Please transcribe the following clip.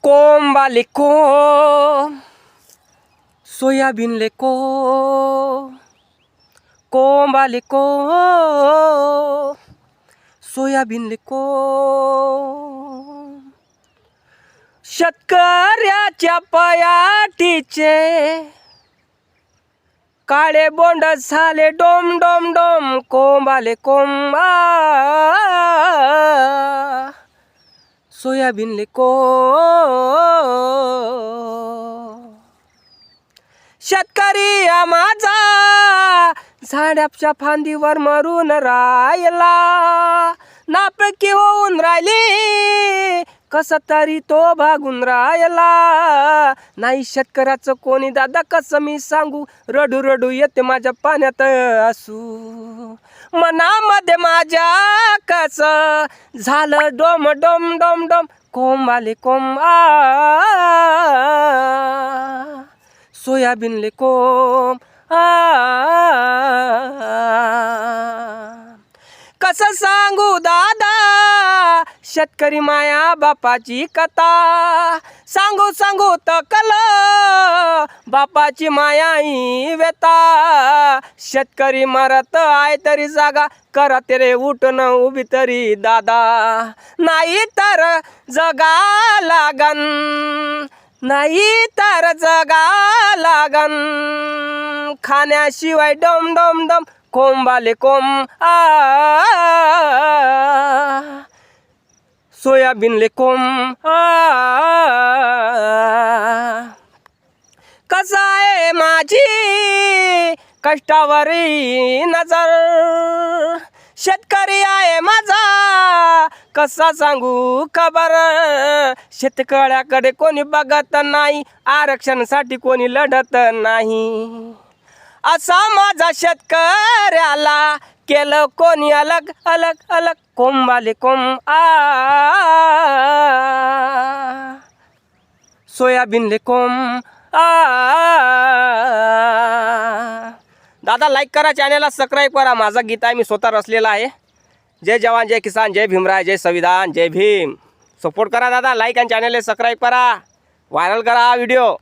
कोंबाले को सोयाबीन ले को कोंबाले को सोयाबीन ले को शेतकऱ्याच्या पयाटीचे काळे बोंड झाले डोम डोम डोम कोंबाले कोंबा सोयाबीन ले को शेतकरी माझा झाडाच्या फांदीवर मरून राहिला नापकी होऊन राहिली कसा तरी तो भागून राहिला नाही शेतकऱ्याचं कोणी दादा कसं मी सांगू रडू रडू येते माझ्या पाण्यात असू मनामध्ये माझ्या कसं झालं डोम डोम डोम डोम कोंबाले कोंबा सोयाबीन ले कोंब कसं सांगू दादा शेतकरी माया बापाची कथा सांगू सांगू तकल बापाची माया ही व्यथा शेतकरी मरत आहे तरी जागा करा तेरे उठून उभी तरी दादा नाही तर जगा लागन नाही तर जगा लागन खाण्याशिवाय डम डम डम कोंबाले कोंब सोयाबीन ले कोंब कसा आहे माझी कष्टावरी नजर शेतकरी आहे माझा कसा सांगू खबर शेतकऱ्याकडे कोणी बघत नाही आरक्षणासाठी कोणी लढत नाही असा माझा शेतकऱ्याला केलं कोणी अलग अलग अलग कोंबाले कोंब सोयाबीन ले कोंब दादा लाईक करा चॅनलला सबस्क्राईब करा माझा गीत आहे मी स्वतः रचलेला आहे जय जवान जय किसान जय भीमराय जय संविधान जय भीम सपोर्ट करा दादा लाईक आणि चॅनलला सबस्क्राईब करा व्हायरल करा हा व्हिडिओ